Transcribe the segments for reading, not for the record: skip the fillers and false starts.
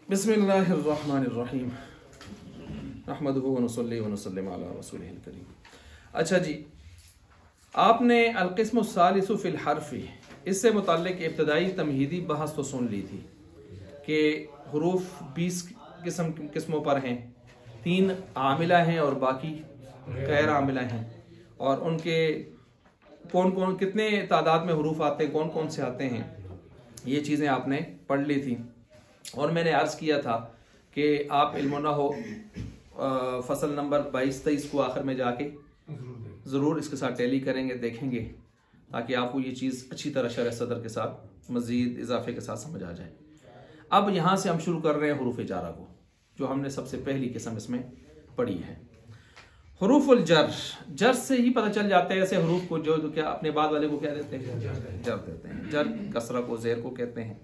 बिस्मिल्लाहिर्रहमानिर्रहीम नहमदुहु व नुसल्ली व नुसल्लिम अला रसूलिहिल करीम। अच्छा जी, आपने अलक़िस्मु सालिसु फ़िल हर्फ़ी इससे मुताल्लिक़ इब्तदाई तमहीदी बहस तो सुन ली थी कि हुरूफ 20 किस्मों पर हैं, 3 आमिला हैं और बाकी गैर आमिला हैं, और उनके कौन कौन कितने तादाद में हुरूफ आते हैं, कौन कौन से आते हैं, ये चीज़ें आपने पढ़ ली थी। और मैंने अर्ज़ किया था कि आप इल्म ना हो फसल नंबर 22-23 को आखिर में जाके ज़रूर इसके साथ टैली करेंगे, देखेंगे, ताकि आपको ये चीज़ अच्छी तरह शरह सदर के साथ मज़ीद इजाफे के साथ समझ आ जाए। अब यहाँ से हम शुरू कर रहे हैं हुरूफ जारा को, जो हमने सबसे पहली किस्म इसमें पढ़ी है। हुरूफुल जर, जर से ही पता चल जाता है ऐसे हुरूफ को जो क्या अपने बाद वाले को क्या देते हैं, जर देते हैं। जर कसरा को ज़ेर को कहते हैं।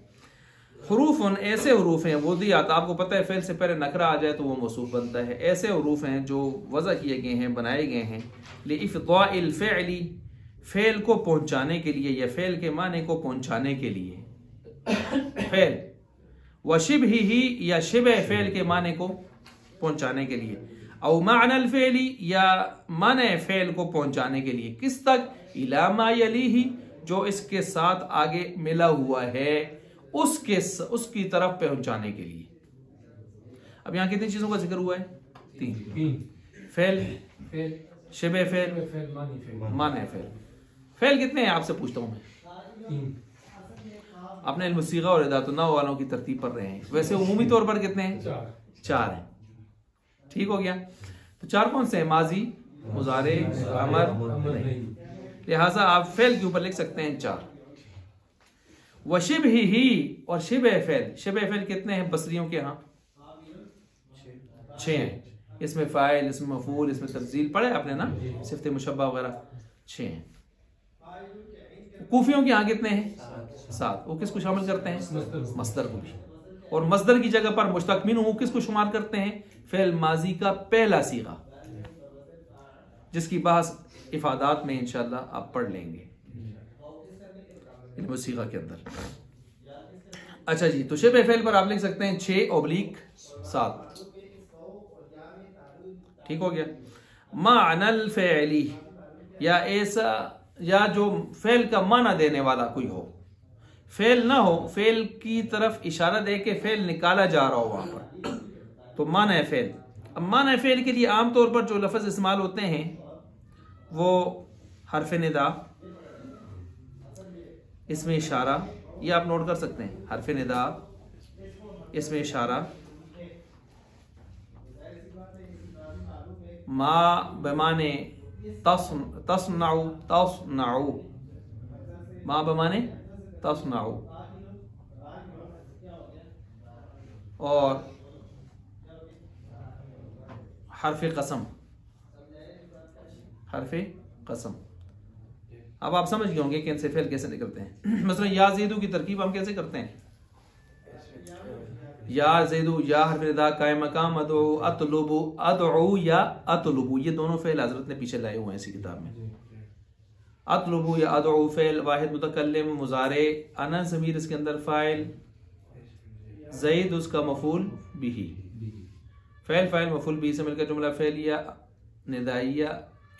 हुरूफुन ऐसे हुरूफ हैं वो दियात, आपको पता है फ़ेल से पहले नकरा आ जाए तो वो मौसूफ बनता है। ऐसे हुरूफ हैं जो वज़ा किए गए हैं, बनाए गए हैं लिइफ़्ज़ाइल फ़िअली, फ़ेल को पहुँचाने के लिए या फ़ेल के माने को पहुँचाने के लिए। फ़ेल व शिबही या शिबह फ़ेल के माने को पहुँचाने के लिए, औ मानल फ़ेली या माने फ़ेल को पहुँचाने के लिए। किस तक? इला मा यलीही, जो इसके साथ आगे मिला हुआ है उसकी तरफ पहुंचाने के लिए। अब यहाँ कितनी चीजों का जिक्र हुआ है? 3। फेल, शिबे फेल, माने फेल। फेल कितने हैं आपसे पूछता हूं मैं? आपने इल्म सीगा और इदातुन्ना वालों की तरतीब पढ़ रहे हैं, वैसे उमूमी तौर पर कितने हैं? 4 हैं। ठीक हो गया। तो 4 कौन से हैं? माजी, मुजारे, अमर, नहीं। लिहाजा आप फेल के ऊपर लिख सकते हैं 4। वशिबही और शिब फेल, शिब फेल कितने हैं बसरियों के यहाँ? 6 हैं। इसमें फाइल, इसमें मफूल, इसमें तफजील पढ़े आपने ना, सिफ्त मुशब्बा वगैरह 6 हैं। कूफियों के यहाँ कितने हैं? 7। वो किसको शामिल करते हैं? मस्दर को भी। और मस्दर की जगह पर मुश्तक मिन वो किसको शुमार करते हैं? फेल माजी का पहला सीगा, जिसकी बहस इफादात में इंशाअल्लाह आप पढ़ लेंगे सीगा के अंदर। अच्छा जी, तो शिबे फेल पर आप लिख सकते हैं 6/7। ठीक हो गया। मानल फेली, या ऐसा या जो फेल का माना देने वाला कोई हो, फेल ना हो, फेल की तरफ इशारा दे के फेल निकाला जा रहा हो वहां पर, तो माना है फेल। अब माना है फेल के लिए आमतौर पर जो लफ्ज इस्तेमाल होते हैं वो हरफ निदा, इसमें इशारा, ये आप नोट कर सकते हैं। हरफ निदा, इसमें इशारा, मा बमाने तस्नाउ, तस्नाउ, मा बमाने तस्नाउ, और हरफ कसम, हरफ कसम। अब आप समझ गए होंगे कि इनसे फेल कैसे निकलते हैं। मसलन या ज़ैदू की तरकीब हम कैसे करते हैं? या ज़ैदू, या हरफ निदा कायम मकाम, अदउ, अतलुबु, अदउ या अतलुबु, ये दोनों फेल हजरत ने पीछे लाए हुए हैं इसी किताब में। अतलुबु या अदउ फेल वाहिद मुतकल्लिम, मुजारे, अना ज़मीर इसके अंदर फाइल, ज़ैद उसका मफूल बिही। फेल फाइल मफूल बिही से मिलकर जुमला फेलिया, निदाइया,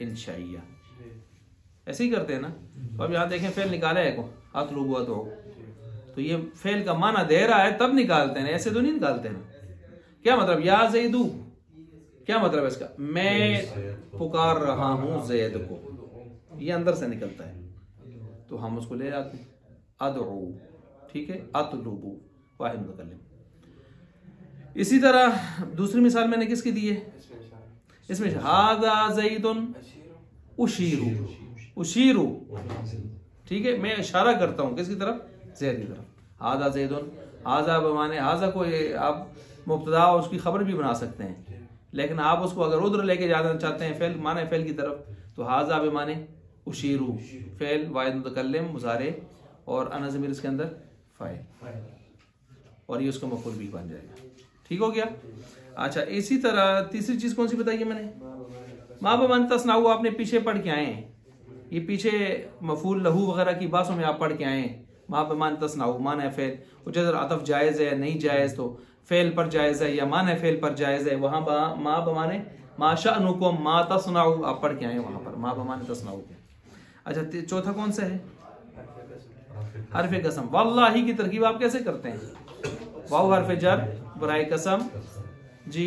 इंशाइया, ऐसे ही करते हैं ना। तो अब यहाँ देखें फेल निकाला है को, अतलुबु अदउ, तो ये फेल का माना दे रहा है तब निकालते हैं, ऐसे तो नहीं निकालते हैं। क्या मतलब? या ज़ैदू, क्या मतलब है इसका? मैं पुकार रहा हूँ ज़ैद को, ये अंदर से निकलता है तो हम उसको ले जाते हैं अदउ। ठीक है। अतलुबु वाहिद मुतकल्लिम। इसी तरह दूसरी मिसाल मैंने किसकी दी है? इसमें हाज़ा ज़ैदुन उशीरू, उशीरू, ठीक है, मैं इशारा करता हूं किसकी तरफ? ज़ैद की तरफ। हाज़ा ज़ैदुन, हाज़ा बमाने हाज़ा को आप मुब्तदा और उसकी खबर भी बना सकते हैं, लेकिन आप उसको अगर उधर लेके जाना चाहते हैं फेल माने फेल की तरफ, तो हाज़ा बमाने उशीरू, फेल वाहिद मुतकल्लिम, मुज़ारे, और अना ज़मीर इसके अंदर फाइल, और ये उसका मफूल भी बन जाएगा। ठीक हो गया। अच्छा, इसी तरह तीसरी चीज कौन सी बताई है मैंने? मा बमान तस्नाउ, आपने पीछे पढ़ के आए हैं, ये पीछे मफूल लहू वगैरह की बातों में आप पढ़ के आए हैं। मा बमान तस्नाउ माना है फेल, जज़र अतफ जायज़ है नहीं जायज़, तो फेल पर जायज़ है या माने फेल पर जायज़ है, वहाँ मा बमाने मा शअनुकुम मा तस्नाउ आप पढ़ के आए वहाँ पर मा बमाने तस्नाउ के। अच्छा चौथा कौन सा है? हरफ कसम। वल्लाही की तरकीब आप कैसे करते हैं? वाव हरफ जर बराए कसम जी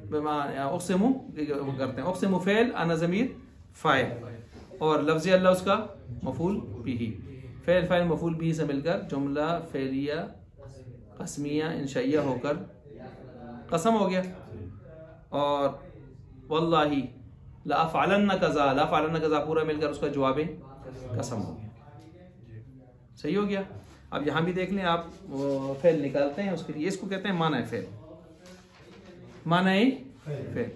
उक़सिमु करते हैं, उक़सिमु फेल अना ज़मीर फ़ाइल और लफ्ज़ अल्लाह उसका मफ़ूल बिही, फेल फ़ाइल मफ़ूल बिही से मिलकर जुमला फेलिया कसमिया इंशाइया होकर कसम हो गया। और वल्लाही ला अफ़अलन्न कज़ा, ला अफ़अलन्न कज़ा पूरा मिलकर उसका जवाब कसम हो गया। सही हो गया। अब यहाँ भी देख लें आप, वो फेल निकालते हैं उसके लिए, इसको कहते हैं माना फेल, माना फेल,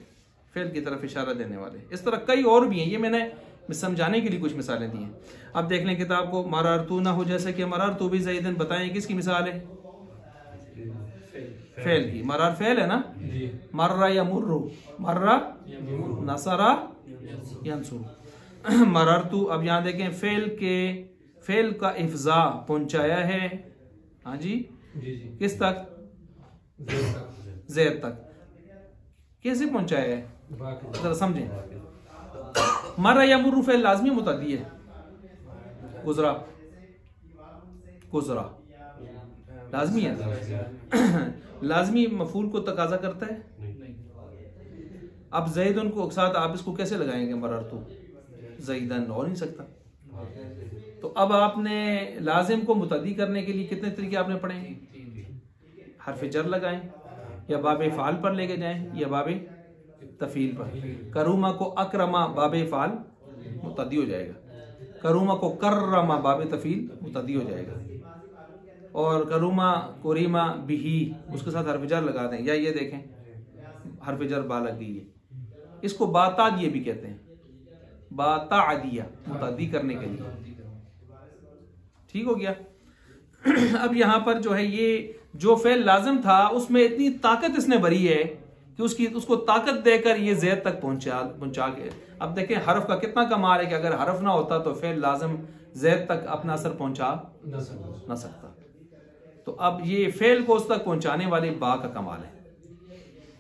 फेल की तरफ इशारा देने वाले। इस तरह कई और भी हैं, ये मैंने समझाने के लिए कुछ मिसालें दी हैं। अब देख लें किताब को, मररतू ना हो, जैसे कि मररतू भी ज़ैदन, बताएं किसकी मिसाल है? फेल की। मरर फेल है ना, मर्रा या मुर्रू, मर्रा नसरा यंसुर। मररतू, अब यहाँ देखें फेल का इफ्जा पहुंचाया है, हाँ जी, किस तक? ज़ेर तक। कैसे पहुंचाया है जरा समझें। मर्रा या मुर्रू फेल लाजमी मुतअद्दी है, गुजरा गुजरा लाजमी है। लाजमी मफूल को तकाजा करता है। अब ज़ैदन को साथ आप इसको कैसे लगाएंगे? मररतू ज़ैदन हो नहीं सकता। तो अब आपने लाजिम को मुतअद्दी करने के लिए कितने तरीके आपने पढ़े? हरफ जर लगाएं या बाबे फ़ाल पर लेके जाएं या बाबे तफील पर। करूमा को अकरमा बाबे फ़ाल मुतअद्दी हो जाएगा, करूमा को कर्रमा बाबे तफील मुतअद्दी हो जाएगा, और करूमा कुरीमा बिही उसके साथ हरफ जर लगा दें। या ये देखें हरफ जर बा लग गई है, इसको बातादिया भी कहते हैं, बातादिया मुतअद्दी करने के लिए। ठीक हो गया। अब यहाँ पर जो है ये जो फेल लाजिम था उसमें इतनी ताकत इसने भरी है कि उसको ताकत देकर ये ज़ेर तक पहुंचा के। अब देखें हरफ का कितना कमाल है कि अगर हरफ ना होता तो फेल लाजिम ज़ेर तक अपना असर पहुंचा ना सकता। तो अब ये फेल को उस तक पहुंचाने वाले बा का कमाल है।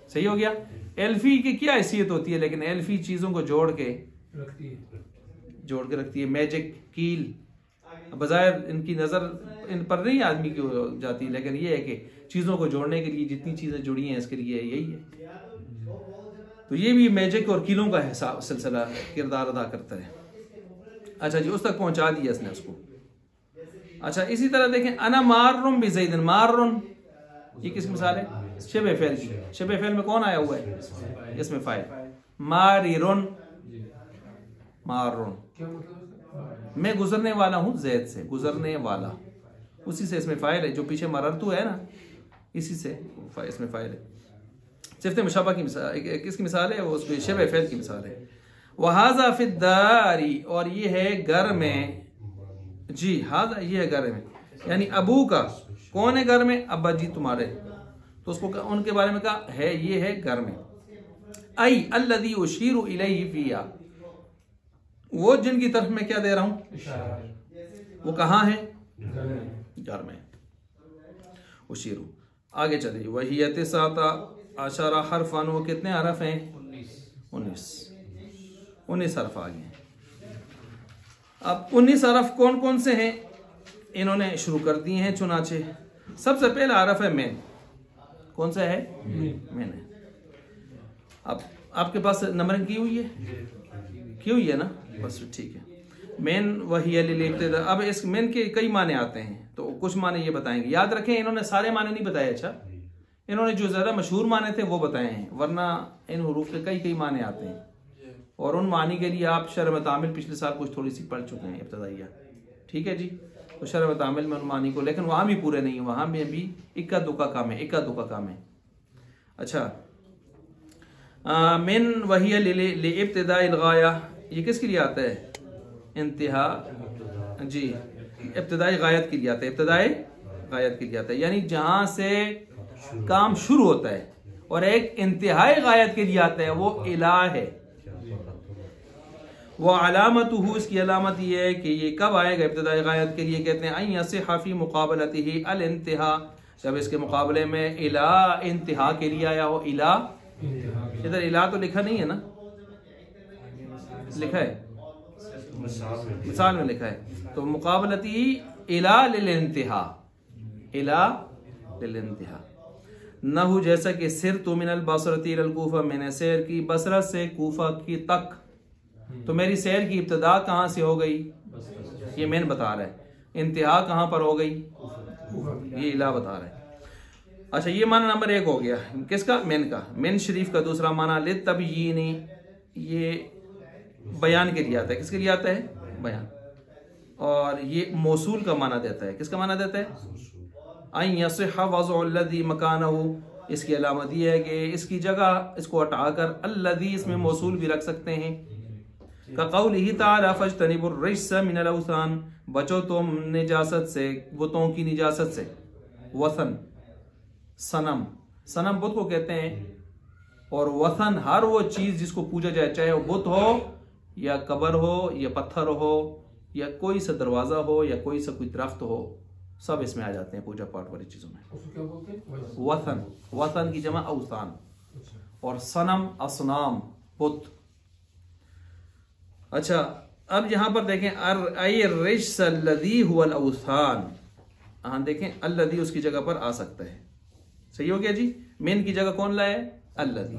सही हो गया। एल्फी की क्या हैसियत होती है, लेकिन एल्फी चीजों को जोड़ के रखती है। मैजिक कील बजाय इनकी नजर इन पर नहीं आदमी की हो जाती, लेकिन ये है कि चीजों को जोड़ने के लिए जितनी चीजें जुड़ी हैं इसके लिए यही है। तो ये भी मैजिक और कीलों का हिसाब सिलसिला किरदार अदा करता है। अच्छा जी, उस तक पहुंचा दिया इसने उसको। अच्छा इसी तरह देखें अना मारुन भी ज़ैदन, मारुन ये किस मिसाल है? शबे फेल की। शबे फेल में कौन आया हुआ है? इसमें फाइल। मारिरुन, मारुन मैं गुजरने वाला हूं, ज़ैद से गुजरने वाला, उसी से इसमें फाइल है। जो पीछे मररतू है ना, इसी से इसमें फाइल है। सिफ्त मुशाबा की मिसाल किसकी मिसाल है? वो उसमें शबे फेल की मिसाल है। वहाजा फिद्दारी, और ये है घर में जी, हाजा ये है घर में, यानी अबू का। कौन है घर में? अब्बा जी तुम्हारे। तो उसको उनके बारे में कहा है ये है घर में। आई अल्लज़ी उशीरु इलैहि फिया, वो जिनकी तरफ मैं क्या दे रहा हूं, वो कहाँ है? घर में। उशीरु आगे चलिए। वही तिसाता अशरा हरफन, वो कितने हरफ हैं? 19 हरफ आ गए। अब 19 हरफ कौन कौन से हैं इन्होंने शुरू कर दिए हैं चुनाचे। सबसे पहला हरफ है मेन। कौन सा है? मेन है। अब आपके पास नंबरिंग की हुई है? की हुई है ना, बस ठीक है। मेन वही है। अब इस मेन के कई माने आते हैं, तो कुछ माने ये बताएंगे। याद रखें इन्होंने सारे माने नहीं बताए। अच्छा इन्होंने जो ज्यादा मशहूर माने थे वो बताए हैं, वरना इन हुरूफ के कई माने आते हैं, और उन मानी के लिए आप शर्ह तामिल पिछले साल कुछ थोड़ी सी पढ़ चुके हैं इब्तदाइया। ठीक है जी। तो शर्ह तामिल में उन मानी को, लेकिन वहां भी पूरे नहीं है, वहां में भी इक्का दुक्का काम है, इक्का दुक्का काम है। अच्छा मिन वही ले इब्तिदाई गाया, ये किसके लिए आता है? इंतहा जी, इब्तिदाई गायत के लिए आता है। इब्तिदाई गायत के लिए आता है, यानी जहां से काम शुरू होता है, और एक इंतहाई गायत के लिए आता है, वो इला है। वो अलामत हु, इसकी अलामत ये है कि ये कब आएगा इब्तिदाई गायत के लिए? कहते हैं अन यसिह फी मुकाबलतिही अल इंतहा जब इसके मुकाबले में इला इंतहा के लिए आया हो, इला, इधर इला तो लिखा नहीं है ना, लिखा है मिसाल में लिखा है, तो मुकाबलती इला लिल इंतहा, इला लिल इंतहा। नहु जैसा कि सिर तो मिनल बसरती इलल कूफा, मैंने सैर की बसरा से कूफा की तक, तो मेरी सैर की इब्तदा कहाँ से हो गई, ये मैन बता रहा है, इंतहा कहाँ पर हो गई, ये इला बता रहा है। अच्छा, ये माना नंबर 1 हो गया, किसका, मैन का। मैन शरीफ का दूसरा माना लित तबयीनी, ये बयान के लिए आता है, किसके लिए आता है, बयान। और ये मौसूल का माना देता है, किसका माना देता है, आई यसिह वज़उल्लज़ी मकानहु, इसकी अलामत यह है कि इसकी जगह इसको हटाकर अल्लज़ी इसमें मौसूल भी रख सकते हैं। का क़ौलिही तआला फज्तनिबुर रिज्स मिनल औसान, बचो तुम निजासत से, बुतों की निजासत से। वसन सनम, सनम बुत को कहते हैं, और वसन हर वो चीज जिसको पूजा जाए, चाहे वो बुत हो या कबर हो या पत्थर हो या कोई सा दरवाजा हो या कोई सा कोई दरख्त हो, सब इसमें आ जाते हैं पूजा पाठ वाली चीजों में। वसन, वसन की जमा औसान, और सनम असनाम, बुत। अच्छा, अब यहां पर देखें रिज्स अल्लज़ी हुवल औसान, हाँ देखें अल्लज़ी उसकी जगह पर आ सकता है, सही हो गया जी। मेन की जगह कौन लाया है, अल्लज़ी।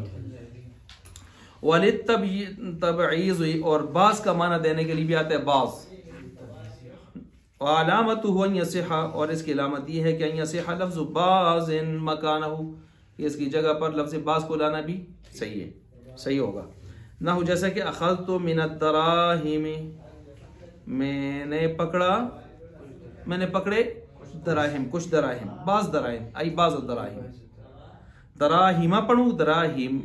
वालिद तबईज़, और बास का माना देने के लिए भी आता है, बास। अलामत हुआ यसिहा, और इसकी अलामत यह है कि यसिहा लफ्ज़ बाज़िन मकानहु, इसकी जगह पर लफ्ज़ बास को लाना भी सही है, सही होगा। ना हो जैसा कि अखज़तु मिनद दराहिम, मैंने पकड़ा, मैंने पकड़े दराहिम, कुछ दराहिम, बाज़ दराहिम, आई बाज़ दराहिम। दराहिमा पढ़ूँ, दराहिम,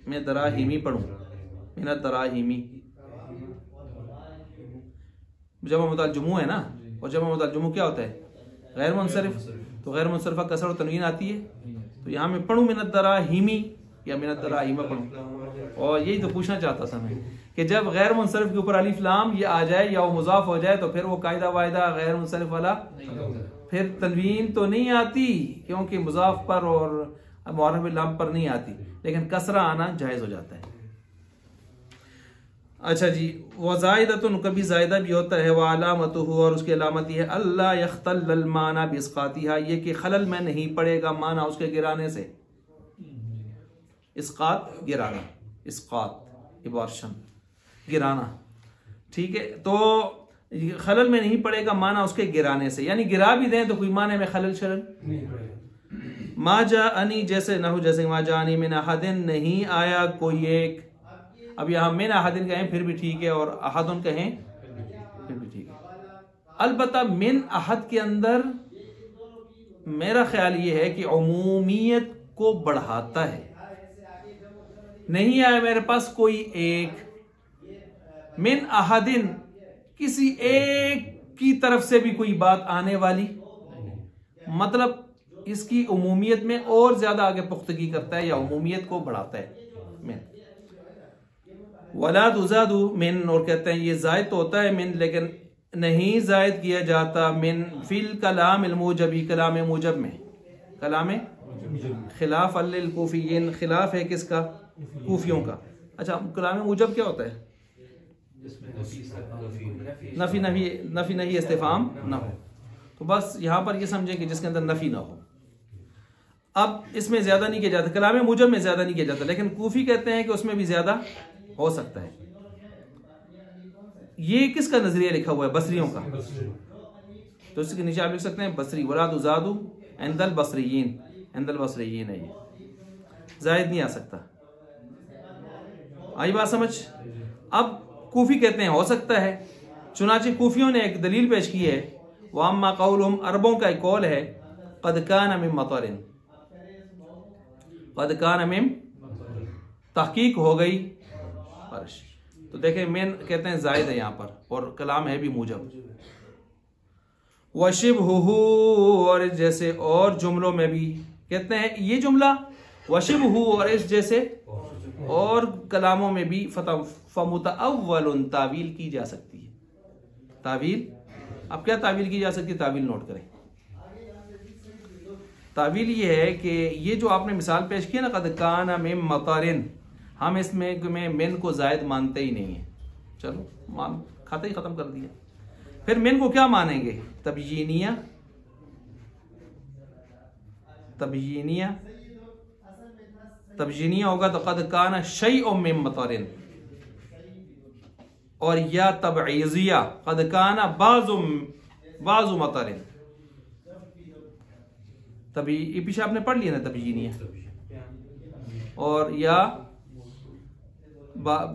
मैं दराहिमी पढ़ूँ, मिनद दराहिमी। जमा मुताल जुमू है ना, और जमा मुताल जुमू क्या होता है, गैर मुनसरिफ, तो गैर मुनसरिफा कसर और तनवीन आती है, तो यहाँ मैं पढ़ूँ मिनद दराहिमी या मिनद दराहिमा पढ़ूँ। और यही तो पूछना चाहता था मैं कि जब गैर मुनसरिफ के ऊपर अलिफ लाम ये आ जाए या वो मुजाफ हो जाए तो फिर वो कायदा वायदा गैर मुनसरिफ वाला, फिर तनवीन तो नहीं आती क्योंकि मुजाफ पर और मुअर्रफ लाम पर नहीं आती, लेकिन कसरा आना जायज हो जाता है। अच्छा जी, वज़ाइदतुन, कभी जायदा भी होता है, वह अलामतुहु, और उसकी अलामत यह है अल्ला यख्तल्ल माना बिस्कातिहा, ये कि खलल में नहीं पड़ेगा माना उसके गिराने से। इसकात गिराना, इसकात इबारशन गिराना, ठीक है, तो खलल में नहीं पड़ेगा माना उसके गिराने से, यानी गिरा भी दें तो कोई माने में खलल शलल नहीं पड़ेगा। मा जाअनी, जैसे ना हो, जैसे मा जाअनी मिन अहदिन, नहीं आया कोई एक। अब यहाँ मिन अहदिन कहें फिर भी ठीक है, और अहदुन कहें फिर भी ठीक है। अलबत्ता मिन अहद के अंदर मेरा ख्याल ये है कि उमूमियत को बढ़ाता है। नहीं आया मेरे पास कोई एक, मिन अहदिन, किसी एक की तरफ से भी कोई बात आने वाली, मतलब इसकी उमूमियत में और ज्यादा आगे पुख्तगी करता है या उमूमियत को बढ़ाता है। मिन वला तुज़ादु मिन, और कहते हैं ये जायद तो होता है मिन, लेकिन नहीं जायद किया जाता मिन फिल कलाम इल मुजबी, कलाम मुजब में, कलाम खिलाफ अल कूफियन, खिलाफ है किसका, कूफियों का। अच्छा, कलाम मुजब क्या होता है, नफी नफी नफी नहीं इस्तिफाम ना हो, तो बस यहां पर ये समझें कि जिसके अंदर नफी ना हो। अब इसमें ज्यादा नहीं किया जाता, कलाम मुजब में ज्यादा नहीं किया जाता, लेकिन कूफी कहते हैं कि उसमें भी ज्यादा हो सकता है। ये किसका नजरिया लिखा हुआ है, बसरियों का, तो इसके नीचे आप लिख सकते हैं बसरी, वला तुज़ादु इंदल बसरियीन, इंदल बसरियीन है, ये जायद नहीं आ सकता। आई बात समझ। अब कूफी कहते हैं हो सकता है, चुनाचे कूफियों ने एक दलील पेश की है, वअम्मा क़ौलुहुम, अरबों का एक कौल है, क़द कान मिन मतरिन, क़द कान मिन, तहकीक हो गई बारिश। तो देखें मेन कहते हैं जायद है यहाँ पर, और कलाम है भी मुजब। वशिबहु, और इस जैसे, और जुमलों में भी कहते हैं ये जुमला वशिबहु, और इस जैसे, और कलामों में भी फमुतअव्वलुन, तावील की जा सकती है। तावील, अब क्या तावील की जा सकती है, तावील नोट करें। तावील ये है कि ये जो आपने मिसाल पेश की है ना, कद काना मिन मतरिन, हम इसमें मिन को जायद मानते ही नहीं है। चलो मान खाते ही ख़त्म कर दिया। फिर मिन को क्या मानेंगे? तबयीनिया, तबयीनिया, तबयीनिया होगा तो कद काना शैउम मिन मतरिन, और या तबईजिया कद काना बाज़ु मतरिन। तभी ये पीछे आपने पढ़ लिया ना तबयीनिया, और या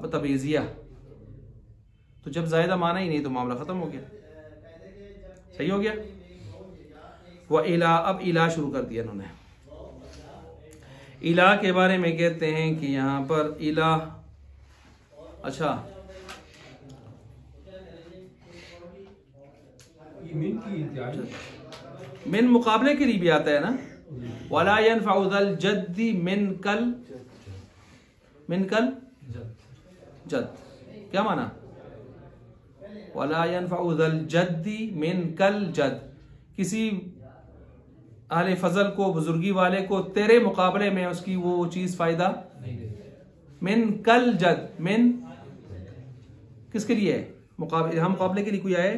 तबईजिया। तो जब जायदा माना ही नहीं तो मामला खत्म हो गया। सही हो गया। वह इला, अब इला शुरू कर दिया इन्होंने। इला के बारे में कहते हैं कि यहां पर इला, अच्छा मिन मुकाबले के लिए भी आता है ना, वला यनफ़उ ज़ल जद्दी मिन कल जद, क्या माना? वला यनफ़उ ज़ल जद्दी मिन कल जद, किसी अहले फजल को, बुजुर्गी वाले को तेरे मुकाबले में उसकी वो चीज फायदा मिन कल जद, मिन किसके लिए है? मुकाबले, हम मुकाबले के लिए कोई आए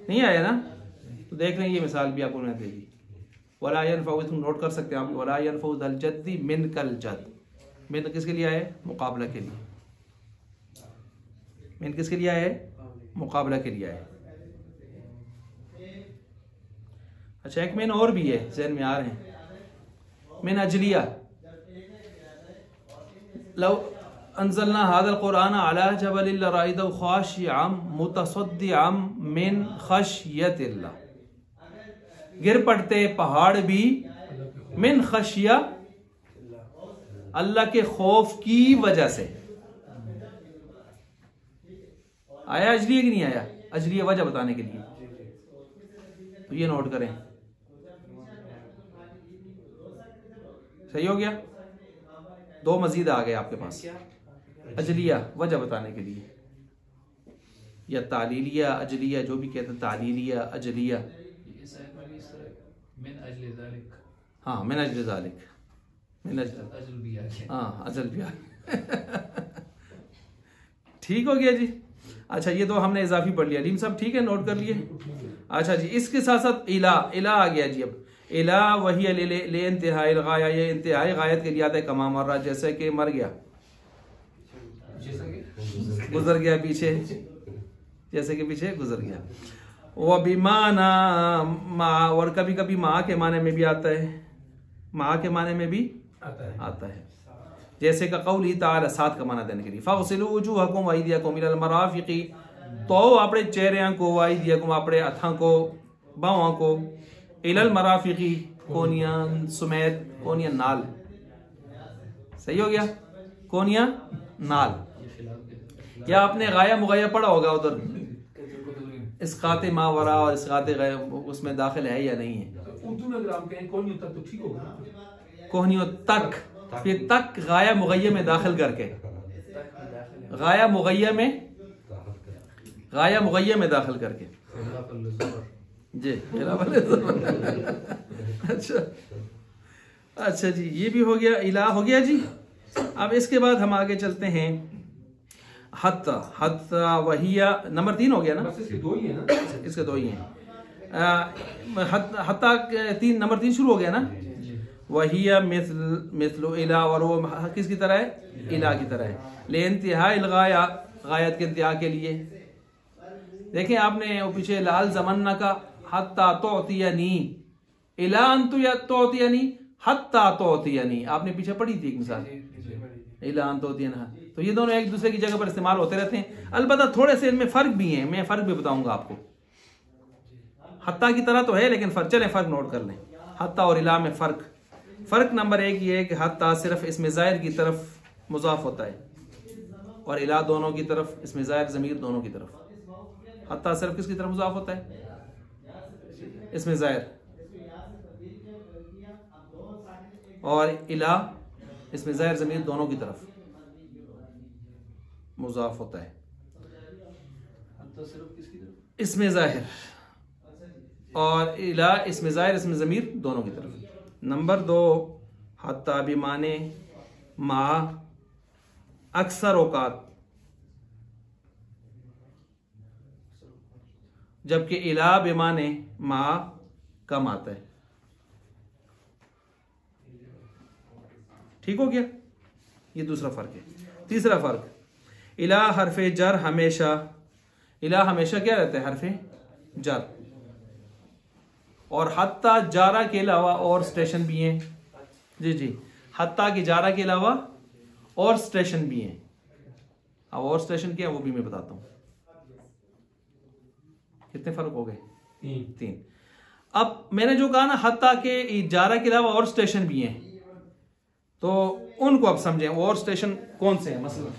नहीं आया ना। तो देख लें ये मिसाल भी आपको मैंने दे दी। वला यनफ़उ, तुम नोट कर सकते हैं आप, वला यनफ़उ ज़ल जद्दी मिन कल जद, मिन किसके लिए आए? मुकाबला के लिए। मिन किसके लिए आए? मुकाबला के लिए आए। अच्छा एक मिन और भी है, ज़हन में आ रहे हैं। मिन अजलिया, लौ अंज़लना हाज़ल क़ुरआन अला जबलिन लरअयतहु ख़ाशिअम मुतसद्दिअम मिन ख़श्यतिल्लाह, गिर पड़ते पहाड़ भी मिन खशिया, अल्लाह के खौफ की वजह से। आया अजलिया कि नहीं आया? अजलिया वजह बताने के लिए, तो ये नोट करें। सही हो गया। दो मजीद आ गए आपके पास। अजलिया वजह बताने के लिए, या तालीलिया, अजलिया, जो भी कहते हैं, तालीलिया, अजलिया। हाँ मिन अजल ज़ालिक, मिन अजल, हाँ अजल भी आ ठीक हो गया जी। अच्छा ये तो हमने इजाफी पढ़ लिया। लीम साहब ठीक है, नोट कर लिए। अच्छा जी, इसके साथ साथ इला, इला आ गया जी। अब इला वही ले इंतहाई गाया, ये इंतहाई गायत के लिए आता है। कमा मर्रा, जैसे कि मर गया, गुजर गया पीछे, जैसे कि पीछे गुजर गया। वह बिमाना मा, और कभी कभी माँ के माने में भी आता है, माँ के माने में भी आता है। जैसे का कौली ताला, साथ का माना देने के लिए। फ़ग़सिलू वुजूहकुम व अयदियकुम इलल मराफ़िक़ि, तो अपने चेहरे को, व अयदियकुम अपने हथों को, बाहों को, इलल मराफ़िक़ि कोनियां समेत, कोनियां नाल। सही हो गया, कोनियां नाल। या आपने गाया मुगैया पढ़ा होगा उधर, इसक़ाते मावरा और इसक़ाते उसमें दाखिल है या नहीं है? उर्दू में अगर आप कहें कोहनियों तक तो ठीक होगा। कोहनियों तक, फिर तक गाया मुगैया में दाखिल करके, गाया मुगैया में, गाया मुगैया में दाखिल करके जी। अच्छा अच्छा जी, ये भी हो गया, इला हो गया जी। अब इसके बाद हम आगे चलते हैं। हत्ता, हत्ता वहिया नंबर 3 हो गया ना, इसके दो ही है ना, इसके दो ही हैं। हत्ता 3 नंबर 3 शुरू हो गया ना। वहिया मिस्लु इला, और वो किसकी तरह है? इला की तरह है। ले इंतहाई गाया, गायत के इंतहा के लिए। देखें आपने वो पीछे लाल जमन्ना का हत्ता तोतियानी, इला अंतु या तोतियानी, हत्ता तोतियानी, आपने पीछे पढ़ी थी एक मिसाल, इला अंतोतियाना। तो ये दोनों एक दूसरे की जगह पर इस्तेमाल होते रहते हैं। अलबत्ता थोड़े से इनमें फर्क भी है, मैं फर्क भी बताऊंगा आपको। हत्ता की तरह तो है लेकिन फर्क, चले फर्क नोट कर लें। हत्ता और इला में फर्क, फर्क नंबर 1 ये है कि हत्ता सिर्फ इसमें ज़ाहिर की तरफ मुज़ाफ होता है, और इला दोनों की तरफ, इसमें ज़ाहिर ज़मीर दोनों की तरफ। हत्ता सिर्फ किसकी तरफ मुज़ाफ होता है? इसमें ज़ाहिर, और इला इसमें ज़ाहिर ज़मीर दोनों की तरफ मुज़ाफ होता है। इसमें ज़ाहिर और इला इसमें ज़ाहिर इसमें ज़मीर दोनों की तरफ। नंबर 2 हत्ता बिमाने मा अक्सर औकात, जबकि इला बिमाने मा कम आता है। ठीक हो गया, ये दूसरा फर्क है। तीसरा फर्क, इला हरफे जर हमेशा, इला हमेशा क्या रहता है? हरफे जर। और हत्ता जारा के अलावा और स्टेशन भी हैं। जी जी, हत्ता की जारा के अलावा और स्टेशन भी हैं। अब और स्टेशन क्या है वो भी मैं बताता हूं। कितने फर्क हो गए? 3। अब मैंने जो कहा ना हत्ता के जारा के अलावा और स्टेशन भी हैं, तो उनको अब समझें वो और स्टेशन कौन से हैं। मसलन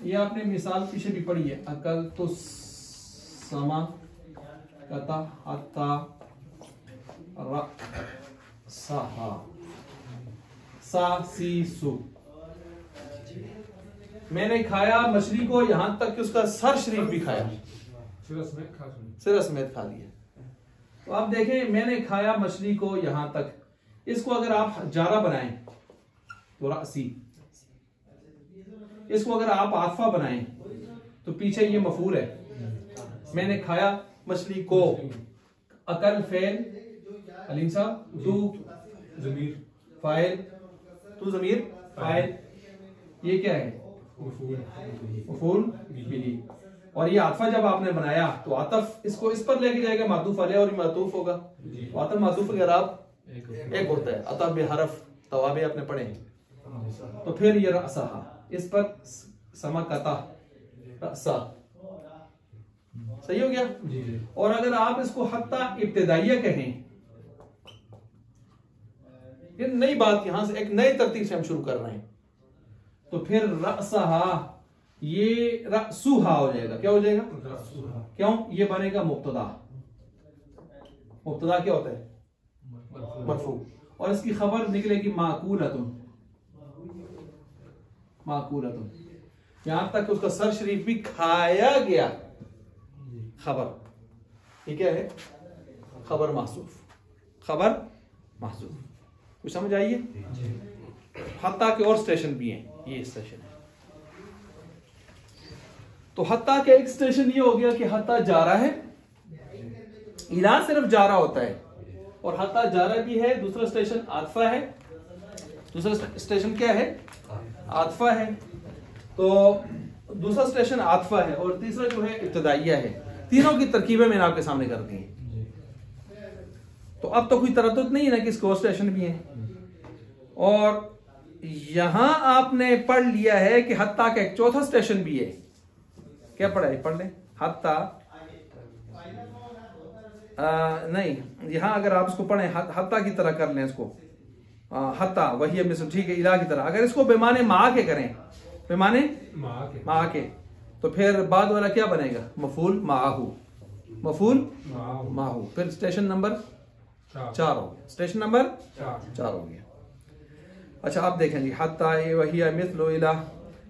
ये आपने मिसाल पीछे भी पढ़ी है, अकल तो समा कता हत्ता रहा सा सी सु। मैंने खाया मछली को यहां तक कि उसका सर शरीफ भी खाया, सिर समेत खा लिया। तो आप देखें, मैंने खाया मछली को यहां तक, इसको अगर आप जारा बनाएं तो रासी, इसको अगर आप आफा बनाएं तो पीछे ये मफूल है। मैंने खाया मछली को, अकल फेल, अलीम साहब तू जमीर फाइल, तू जमीर फाइल, ये क्या है? मफूल बिही। और ये आतफा जब आपने बनाया तो आतफ इसको इस पर लेके जाएगा, मातूफ अलैह, और ये मातूफ होगा। आतफ मातूफ अगर आप एक होता है, अतफ बेहरफ तवाबे आपने पढ़े हैं। तो फिर ये रअसा, इस पर समकता रअसा, सही हो गया। और अगर आप इसको हत्ता इब्तिदाइया कहें, ये नई बात, यहां से एक नई तरतीब से हम शुरू कर रहे हैं, तो फिर रअसा ये रसूहा हो जाएगा। क्या हो जाएगा? क्यों? ये बनेगा मुब्तदा। मुब्तदा क्या होता है? मरफू। और इसकी खबर निकलेगी माकूलतुन, माकूलतुन, यहां तक उसका सर शरीफ भी खाया गया। खबर ये क्या है? खबर महसूफ, खबर महसूफ। कुछ समझ आइए? हत्ता के और स्टेशन भी हैं, ये स्टेशन है। तो हत्ता के एक स्टेशन ये हो गया कि हत्ता जारा है, इला सिर्फ जारा होता है, और हत्ता जारा भी है। दूसरा स्टेशन आतफा है, दूसरा स्टेशन क्या है? आतफा है। तो दूसरा स्टेशन आतफा है और तीसरा जो है इब्तिदाइया है। तीनों की तरकीबें मैंने आपके सामने कर दी हैं। तो अब तो कोई तरद्दुद नहीं है ना कि इसके और स्टेशन भी हैं। और यहां आपने पढ़ लिया है कि हत्ता का एक चौथा स्टेशन भी है। क्या पढ़ा है? पढ़ लें। हत्ता नहीं, यहां अगर आप इसको पढ़ें हत्ता की तरह कर लें इसको, हत्ता वही है मिसल, ठीक है, इला की तरह। अगर इसको बेमाने मा के करें, बेमाने मा के, तो फिर बाद वाला क्या बनेगा? मफूल माहू, मफूल माहू। फिर स्टेशन नंबर 4 हो गया, स्टेशन नंबर 4 हो गया। अच्छा आप देखें जी, हत्ता वही मिथलु इला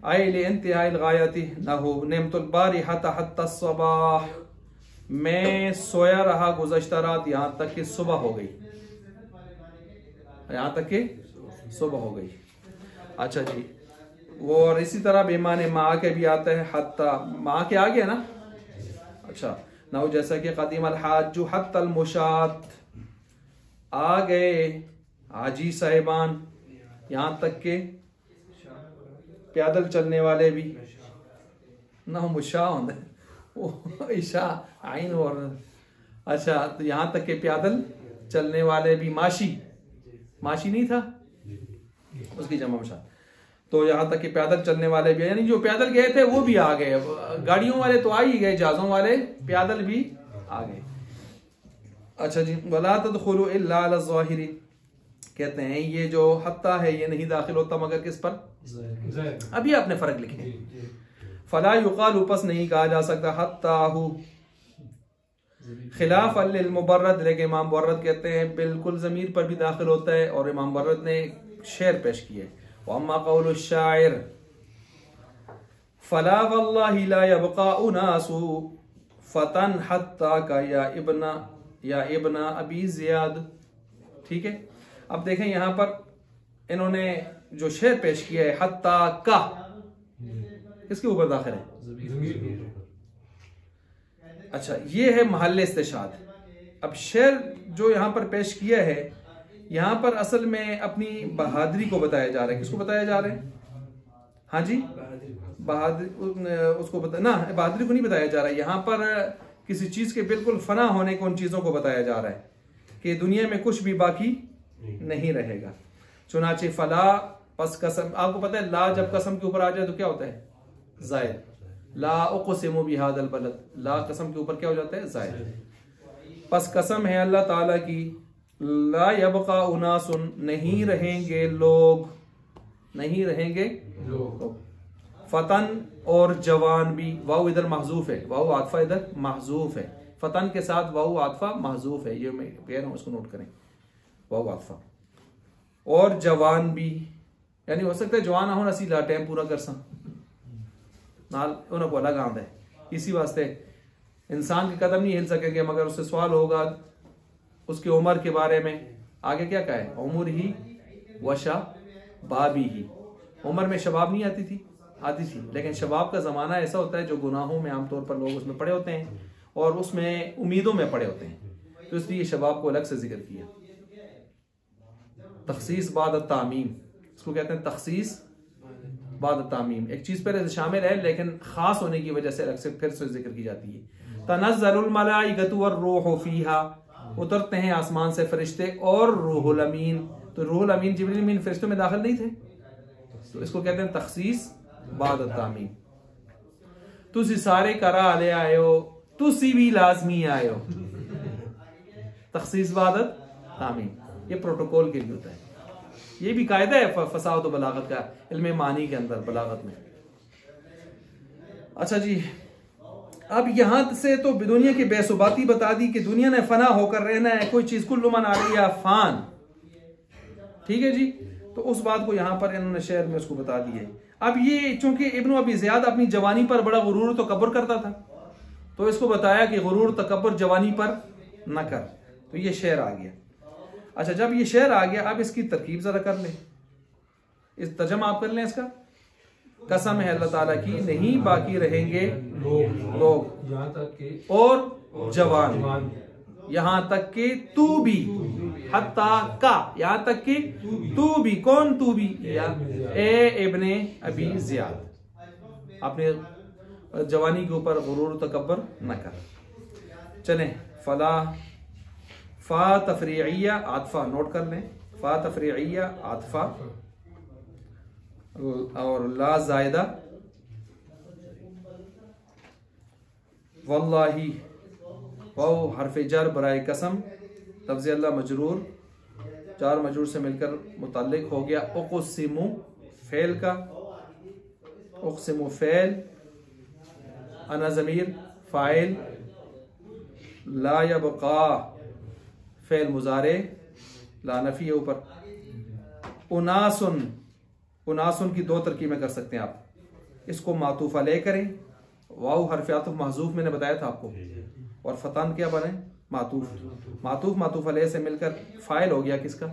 आइल इंतहाइल गायती नहु नेमतुल बारिहत हत्ता सबाह। मैं सोया रहा गुज़श्ता रात यहां तक कि सुबह हो गई, यहां तक कि सुबह हो गई। अच्छा जी, वो और इसी तरह बेमाने माँ के भी आता है, हत्ता माँ के आ गया ना। अच्छा ना, जैसा कि कदीम अल हाजु हत्तल मुशात, आ गए हाजी साहिबान, यहां तक के पैदल चलने वाले भी ना, मुशा होता है वो ईशा आइन। और अच्छा, तो यहां तक के पैदल चलने वाले भी, माशी, माशी नहीं था उसकी जमा मुशा। तो यहां तक कि पैदल चलने वाले भी, यानी जो पैदल गए थे वो भी आ गए। गाड़ियों वाले तो आ ही गए, जहाजों वाले पैदल भी आ गए। अच्छा जी, वला तदखुलू इल्ला अला ज़ाहिरी, कहते हैं ये जो हत्ता है ये नहीं दाखिल होता मगर किस पर? अभी आपने फर्क लिखे। फला युकाल, उपस नहीं कहा जा सकता हत्ताहु खिलाफ अल मुबर्रद, लेकिन इमाम मुबर्रद कहते हैं बिल्कुल ज़मीर पर भी दाखिल होता है। और इमाम मुबर्रद ने शेर पेश किया है, वअम्मा क़ौलु शायर फला वल्लाहि ला यबक़ा उनासु फतन हत्ता का या इब्ना अबी जियाद। ठीक है, अब देखें यहां पर इन्होंने जो शेर पेश किया है हत्ता का, किसके ऊपर दाखिल है? अच्छा, ये है महल्ले इस्तिशाद। अब शेर जो यहां पर पेश किया है, यहां पर असल में अपनी बहादुरी को बताया जा रहा है। किसको बताया जा रहा है? हाँ जी, बहादुरी उसको ना, बहादुरी को नहीं बताया जा रहा है। यहां पर किसी चीज के बिल्कुल फना होने को, उन चीजों को बताया जा रहा है कि दुनिया में कुछ भी बाकी नहीं रहेगा। चुनाचे फला पस कसम, आपको पता है ला जब कसम के ऊपर आ जाए तो क्या होता है? जायद। ला उक़सिमु बिहादल बलद, ला कसम के ऊपर क्या हो जाता है? जायद। पस कसम है अल्लाह ताला की, ला यबका उनासुन, नहीं रहेंगे लोग, नहीं रहेंगे लोग। फतन और जवान भी, वाव इधर महजूफ है, वाव आतफा इधर महजूफ है। फतन के साथ वाव आतफा महजूफ है, ये मैं कह रहा हूं, इसको नोट करें, वाव आतफा। और जवान भी, यानी हो सकता है जवान हो नसी ला टाइम पूरा कर सा नाल उनको अलग आंद है। इसी वास्ते इंसान के कदम नहीं हिल सकेंगे मगर उससे सवाल होगा उसकी उम्र के बारे में। आगे क्या कहा है? उम्र ही वशा बाबी ही। उम्र में शबाब नहीं आती थी, लेकिन शबाब का जमाना ऐसा होता है जो गुनाहों में आमतौर पर लोग उसमें पड़े होते हैं और उसमें उम्मीदों में पड़े होते हैं, तो इसलिए शबाब को अलग से जिक्र किया। तखसीस बाद तामीम, इसको कहते हैं तखसीस बाद तामीम। एक चीज पहले से शामिल है लेकिन खास होने की वजह से अलग से फिर से जिक्र की जाती है। तनज़्ज़लुल मलाइकतु वर्रूहु फीहा, उतरते हैं आसमान से फरिश्ते और रूहुल अमीन। तो रूहुल अमीन जिब्रील अमीन फरिश्तों में दाखिल नहीं थे, तो इसको कहते हैं तखसीस बाद तामीम। तुसी सारे करा ले आयो, तुसी भी लाजमी आयो, तखसीस बाद तामीम। ये प्रोटोकॉल के लिए होता है, ये भी कायदा है फसाद और बलागत का, इल्म मानी के अंदर, बलागत में। अच्छा जी, अब यहां से तो दुनिया की बेसुबाती बता दी कि दुनिया ने फना होकर रहना है, कोई चीज कुल्लु मन आलिया फान। ठीक है जी, तो उस बात को यहां पर इन्होंने शेर में उसको बता दिए। अब ये चूंकि इब्न अबी ज़ियाद अपनी जवानी पर बड़ा गुरूर तकब्बुर करता था, तो इसको बताया कि गुरूर तकब्बुर जवानी पर न कर, तो ये शेर आ गया। अच्छा, जब ये शेर आ गया, अब इसकी तरकीब जरा कर लें, इस तर्जमा आप कर लें इसका। कसम है अल्लाह ताला की, नहीं बाकी रहेंगे लोग यहाँ तक के और जवान, यहां तक के तू भी, हत्ता का, यहां तक के तू भी। कौन तू भी? ए इब्ने अबी ज़ियाद, अपने जवानी के ऊपर गुरूर तकब्बुर न कर। चलें, फला फा तफरीइया आतफा नोट कर लें, फा तफरीइया आतफा और ला जायदा, वल्लाही वाव हरफ जर बराए कसम, लफ्ज़ अल्लाह मजरूर, चार मजरूर से मिलकर मुताल्लिक हो गया। उक़सिमु फ़ेल का, उक़सिमु फ़ेल, अना ज़मीर फ़ाइल, ला यबक़ा फ़ेल मुज़ारे, ला नफ़ी है ऊपर। उनासुन, उनासुन की दो तरकीबें कर सकते हैं आप, इसको मातूफ़ अलैह करें, वाव हरफ आतफ़ महज़ूफ़ मैंने बताया था आपको, और फतन क्या बने? मातूफ़। मातूफ़ मातूफ़ अलैह से मिलकर फ़ाइल हो गया किसका?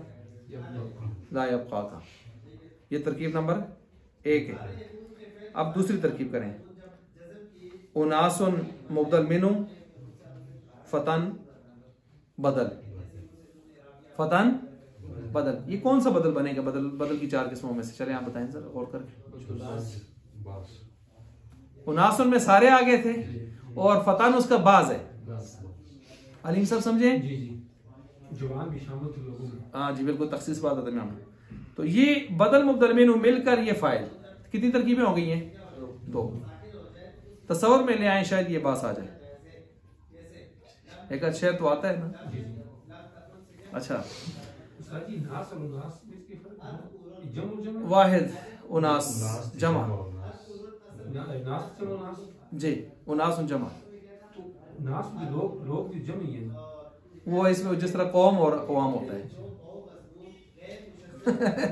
ला यबक़ा का। ये तरकीब नंबर 1 है। अब दूसरी तरकीब करें, उनासुन मुबदल मिनु, फतन बदल, फतन बदल। ये कौन सा बदल बनेगा? बदल की 4 किस्मों में से, चले आप बताएं सर गौर करके। उनासुन में सारे आ गए थे और फतन उसका बाज है। अलीम सब समझे? जी जी, जवान भी शामिल थे लोगों में। हाँ जी बिल्कुल, तखसीस बात है। तो ये बदल मुबदल मिनु मिलकर ये फाइल, कितनी तरकीबें हो गई हैं? 2। तसव्वुर में ले आए, शायद ये बात आ जाए। एक अच्छा तो आता है ना। अच्छा, वाहिद उनास जमा जी, उनास जमा, लोग जमी है वो इसमें जिस तरह कौम और अक़वाम होता है।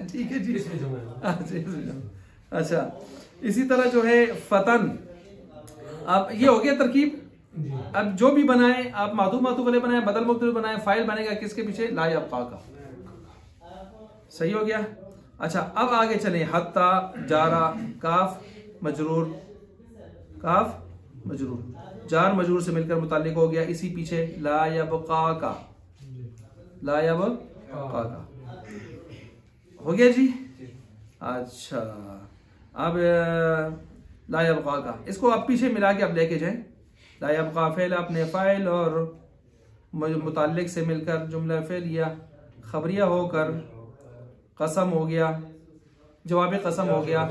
ठीक है जी, अच्छा, इसी तरह जो है फतन, अब ये हो गया तरकीब अब जो भी बनाए आप, मातूफ वाले बनाए, बदल मुख्तलिफ बनाए, फाइल बनेगा किसके पीछे? ला यब्का का। सही हो गया। अच्छा अब आगे चले, हत्ता, जारा, काफ मजरूर, काफ मजरूर, जार मजरूर से मिलकर मुताल्लिक हो गया, इसी पीछे ला यब्का का, ला यब्का का हो गया जी। अच्छा अब ला यब्का का, इसको आप पीछे मिला के आप लेके जाएं। ला यब्का फेल अपने फाइल और मुताल्लिक से मिलकर जुमला फेलिया खबरिया होकर कसम हो गया, जवाब कसम हो गया,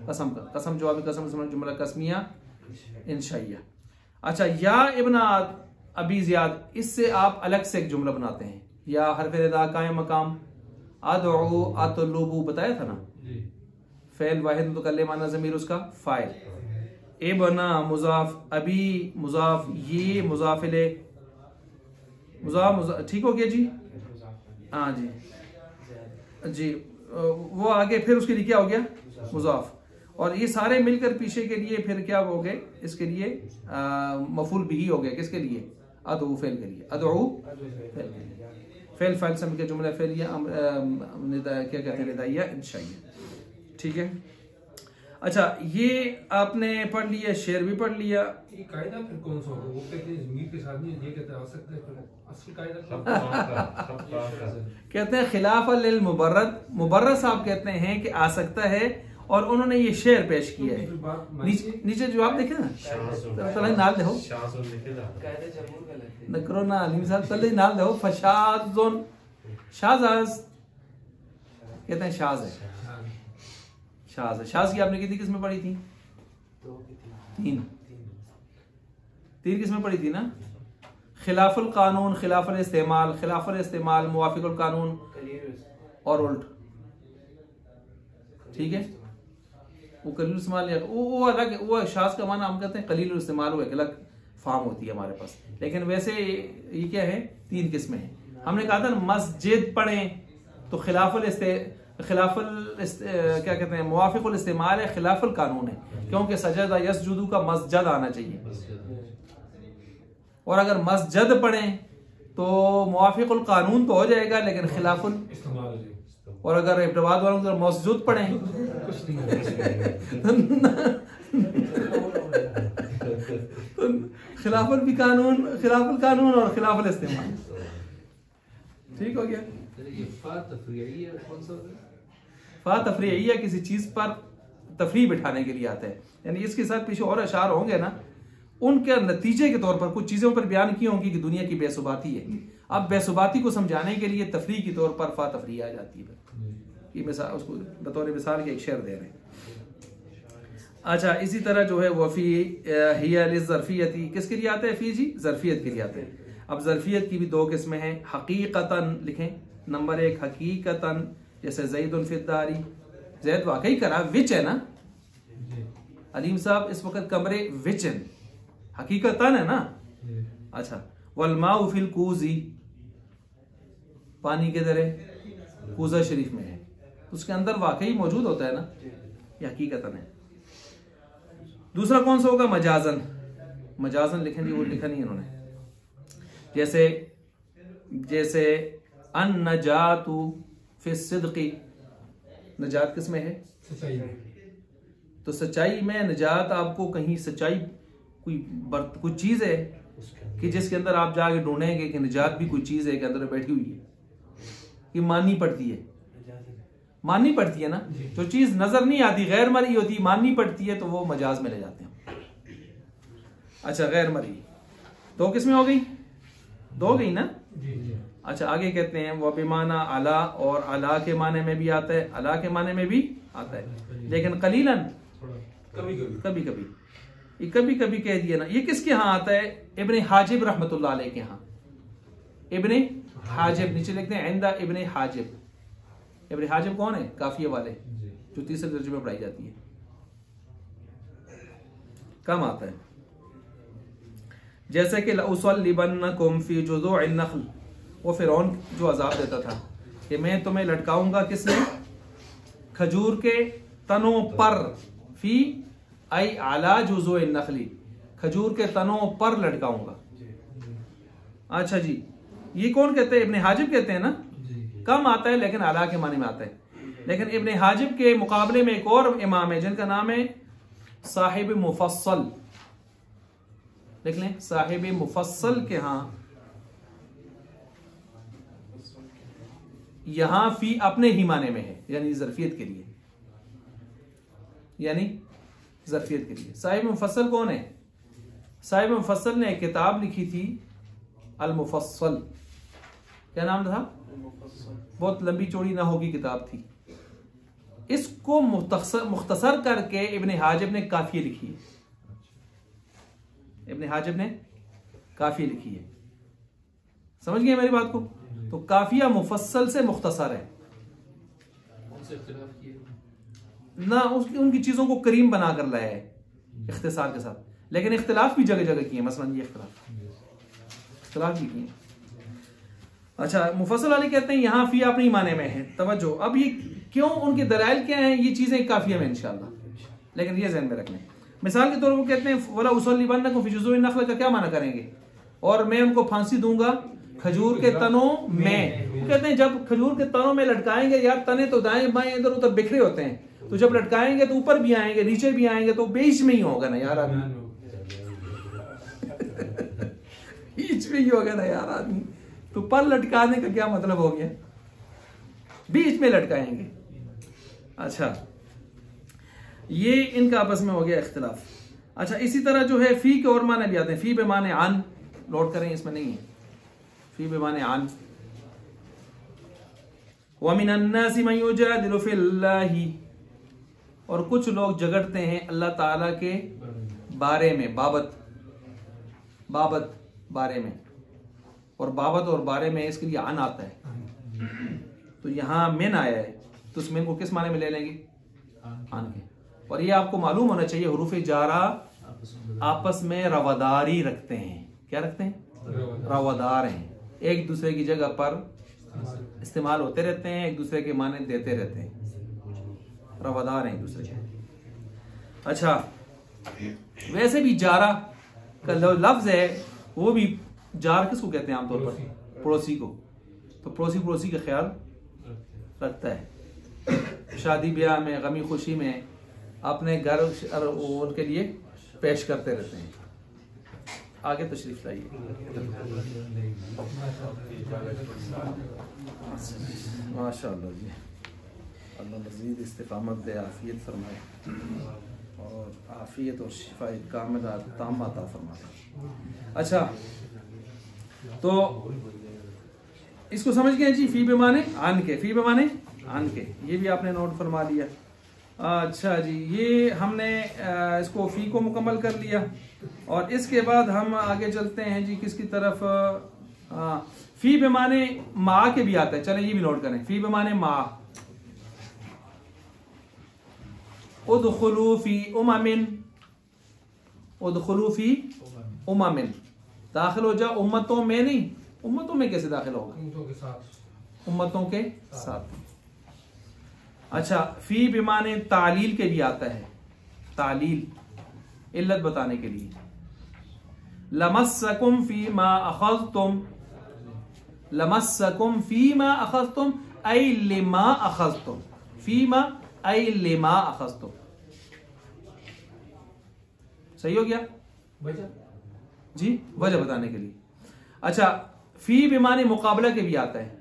कसम कसम जवाब कसम जुमला कसमिया इंशाइया। अच्छा या इब्न अबी ज़ियाद, इससे आप अलग से एक जुमला बनाते हैं। या हरफ निदा कायम मकाम, अदउ अतलुबु बताया था ना, फेल वाहिद मुतकल्लिम माना ज़मीर उसका फाइल, इब्ना मुजाफ, अबी मुजाफ, ये मुजाफिले मुजाफ, ठीक हो गया जी। हाँ जी जी, वो आगे फिर उसके लिए क्या हो गया? मुजाफ। और ये सारे मिलकर पीछे के लिए फिर क्या हो गए? इसके लिए मफूल बिही हो गया। किसके लिए? अदउ फेल के लिए, अदउ फेल के लिए, फेल फाइल से मिलकर जुमला फेलिया क्या कहते हैं? निदाइया इंशाइया। ठीक है। अच्छा ये आपने पढ़ लिया, शेर भी पढ़ लिया। ये कायदा फिर कौन सा होगा? वो कहते हैं ज़मीर के साथ नहीं, ये कहते हैं आ सकता है, फिर असल कायदा कहते हैं खिलाफ लिल मुबर्रद, मुबर्रद साहब कहते हैं कि आ सकता है, और उन्होंने ये शेर पेश किया है। नीचे जवाब देखे ना, तले नाल देखो, नकरो ना अलीम साहब, तले नाल देखो, फशाजुन, शाज कहते हैं, शाज है, शाज है। शाज की आपने कितनी किस्में पढ़ी थी? तीन किस्में पढ़ी थी ना। खिलाफुल कानून, खिलाफुल इस्तेमाल, खिलाफुल इस्तेमाल, मुवाफिकुल कानून और उल्ट। ठीक है। वो कलील इस्तेमाल, वो अलग, वो शाज का माना हम कहते हैं कलील इस्तेमाल, वो एक अलग फार्म होती है हमारे पास। लेकिन वैसे ये क्या है? तीन किस्में हैं। हमने कहा था मस्जिद पढ़ें तो खिलाफुल क्या कहते हैं? मुवाफिकुल इस्तेमाल है, खिलाफुल कानून है, क्योंकि सजदा यसजुदू का मस्जद आना चाहिए। और अगर मस्जिद पढ़ें तो मुवाफिकुल कानून तो हो जाएगा, लेकिन खिलाफुल इस्तेमाल। और अगर इब्तिदाद वालों को मस्जिद पढ़ें तो खिलाफुल भी कानून, खिलाफुल कानून और खिलाफुल इस्तेमाल। ठीक हो गया। फा तफरीया किसी चीज पर तफरी बिठाने के लिए आता है, यानी इसके साथ पीछे और अशार होंगे ना, उनके नतीजे के तौर पर कुछ चीजों पर बयान की होंगी कि दुनिया की बेसुबाती है। अब बेसुबाती को समझाने के लिए तफरी के तौर पर फा तफरी आ जाती है। ये मिसाल, उसको बतौर मिसाल के एक शेर दे रहे हैं। अच्छा इसी तरह जो है वफी हिया लिज़र्फियती, किसके लिए आता है? फी जी, ज़र्फियत के लिए आता है। अब ज़र्फियत की भी दो किस्में हैं। हकीकतन लिखें, नंबर एक हकीकतन, जैसे ज़ैदुन फिद्दारी, ज़ैद वाकई करा, विच है ना अलीम साहब, इस वक्त कमरे विच है, हकीकतन है ना। अच्छा वल्माउ फिल कूजी, पानी किधर है? कूजा शरीफ में है, उसके अंदर वाकई मौजूद होता है ना, ये हकीकतन है। दूसरा कौन सा होगा? मजाजन, मजाजन लिखें जी, वो लिखा नहीं इन्होंने। जैसे अन नजातु फिस सिद्की, नजात किसमें है? सच्चाई। तो सच्चाई में नजात, आपको कहीं सच्चाई कोई चीज है कि जिसके अंदर आप जाके ढूंढेंगे कि निजात भी कोई चीज है कि अंदर बैठी हुई है, कि माननी पड़ती है, माननी पड़ती है ना। जो चीज नजर नहीं आती, गैर मरी होती, माननी पड़ती है, तो वो मजाज में ले जाते हैं। अच्छा गैर मरी दो किस्में हो गई, दो हो गई ना। अच्छा आगे कहते हैं वह बेमाना अला, और अला के माने में भी आता है, अला के माने में भी आता है, लेकिन कलीलन, कभी कभी ये कभी कभी कह दिया ना। ये किसके यहाँ आता है? इब्ने हाजिब रहमतुल्लाह अलैह के यहाँ। इब्ने हाजिब, नीचे लिखते हैं इंदा इब्ने हाजिब। इब्ने हाजिब कौन है? काफिया वाले, जो तीसरे दर्जे में पढ़ाई जाती है। कम आता है, जैसे कि लउसल्लिबन्नकुम फी जुज़ूഇन नख्ल, वो फिरौन जो अजाब देता था कि मैं तुम्हें लटकाऊंगा किसमें? खजूर के तनों पर। फी आई आला जुज़ूइन नखली, खजूर के तनों पर लटकाऊंगा। अच्छा जी, ये कौन कहते हैं? इब्ने हाजिब कहते हैं ना। कम आता है लेकिन आला के माने में आता है। लेकिन इब्ने हाजिब के मुकाबले में एक और इमाम है जिनका नाम है साहिब मुफस्सल। देख लें, साहिब मुफस्सल के यहां फी अपने ही माने में है, यानी ज़रफियत के लिए, यानी ज़रफियत के लिए। साहिब मुफस्सल कौन है? साहिब मुफस्सल ने एक किताब लिखी थी अल मुफस्सल। क्या नाम था? बहुत लंबी चौड़ी ना होगी किताब थी। इसको मुख्तसर करके इब्ने हाजिब ने काफिया लिखी है। इब्ने हाजिब ने काफिया लिखी है। समझ गए मेरी बात को? तो काफिया मुफस्सल से मुख्तसर है ना, उनकी चीजों को करीम बना कर लाया है इख्तिसार के साथ, लेकिन इख्तिलाफ भी जगह जगह किए, मसलन ये इख्तिलाफ भी किए। अच्छा, मुफस्सल वाले कहते हैं यहाँ फी अपनी माने में है। तवज्जो, अब ये क्यों, उनके दलाइल क्या हैं, ये चीजें काफिया में इंशाल्लाह, लेकिन ये ज़हन में रखने। मिसाल के तौर पर कहते हैं वला उसल्लिबन्नकुम फी जुज़ूइन नख़्ल का क्या माना करेंगे? और मैं उनको फांसी दूंगा खजूर के तनों में। कहते हैं जब खजूर के तनों में लटकाएंगे, यार तने तो दाएं बाएं इधर उधर बिखरे होते हैं, तो जब लटकाएंगे तो ऊपर भी आएंगे नीचे भी आएंगे, तो बीच में ही होगा ना यार आदमी। बीच में ही होगा ना यार आदमी। तो पर लटकाने का क्या मतलब हो गया? बीच में लटकाएंगे। अच्छा, ये इनका आपस में हो गया इख्तिलाफ। अच्छा, इसी तरह जो है फी के और माने भी आते हैं। फी बेमाने आन, नोट करें, इसमें नहीं है। फी बेमाने आन। व मिनन नासि मन युजादिलु फिल्लाहि, और कुछ लोग झगड़ते हैं अल्लाह ताला के बारे में, बाबत बारे में। और बाबत और बारे में इसके लिए आन आता है, तो यहां मिन आया है, तो उस मिन को किस माने में ले लेंगे? आन के। और ये आपको मालूम होना चाहिए हुरूफ जारा आपस में रवादारी रखते हैं। क्या रखते हैं? रवादार हैं, एक दूसरे की जगह पर इस्तेमाल होते रहते हैं, एक दूसरे के माने देते रहते हैं, रवादार हैं एक दूसरे के। अच्छा, वैसे भी जारा का लफ्ज है, वो भी जार किसको कहते हैं आमतौर पर? पड़ोसी को। तो पड़ोसी का ख्याल रखता है। शादी ब्याह में, गमी खुशी में अपने घर उनके लिए पेश करते रहते हैं। आगे तशरीफ लाइए। माशाअल्लाह जी, अल्लाह मज़ीद इस्तिक़ामत दे, आफियत फरमाए, और आफियत और शिफा कामिला ताम्मा अता फरमाए। अच्छा, तो इसको समझ गए जी? फी बेमाने आन के, फी बेमाने आन के, ये भी आपने नोट फरमा लिया। अच्छा जी, ये हमने इसको फी को मुकम्मल कर लिया, और इसके बाद हम आगे चलते हैं जी किसकी तरफ? फी बेमाने मा के भी आता है। चले ये भी नोट करें। फी बेमाने मा, उदखुलू फी उममिन, उदखुलू फी उममिन, दाखिल हो जाओ उम्मतों में। नहीं, उम्मतों में कैसे दाखिल होगा? उम्मतों के साथ। अच्छा, फी बिमाने तालील के भी आता है, तालील, इल्लत बताने के लिए। लमस्सकुम फीमा अखज़तुम, लमस्सकुम फीमा अखज़तुम ऐ लिमा अखज़तुम, फीमा ऐ लिमा अखज़तुम। सही हो गया जी, वजह बताने के लिए। अच्छा, फी बिमाने मुकाबला के भी आता है।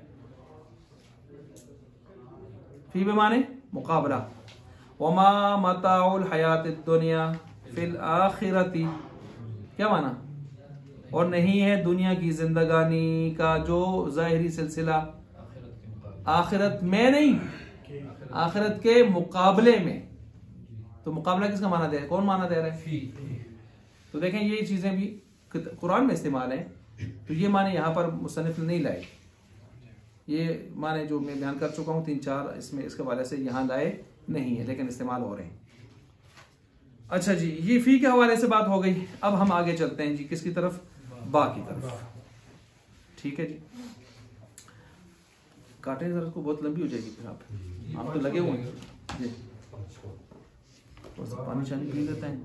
फी बिमाने मुकाबला। वमा मताउल हयातिद दुनिया फिल आखिरती, क्या माना? और नहीं है दुनिया की जिंदगानी का जो जाहिरी सिलसिला आखिरत में नहीं, आखिरत के मुकाबले में। तो मुकाबला किसका माना दे रहा है? कौन माना दे रहा है? तो देखें ये चीजें भी कुरान में इस्तेमाल है, तो ये माने यहाँ पर मुसन्निफ ने नहीं लाए। ये माने जो मैं बयान कर चुका हूँ 3-4 इसमें, इसके हवाले से यहाँ लाए नहीं है, लेकिन इस्तेमाल हो रहे हैं। अच्छा जी, ये फी के हवाले से बात हो गई। अब हम आगे चलते हैं जी किसकी तरफ? बा की तरफ। ठीक है जी, काटे जरा को, बहुत लंबी हो जाएगी फिर। आप तो लगे हुए हैं जी, पानी शानी पी लेते हैं।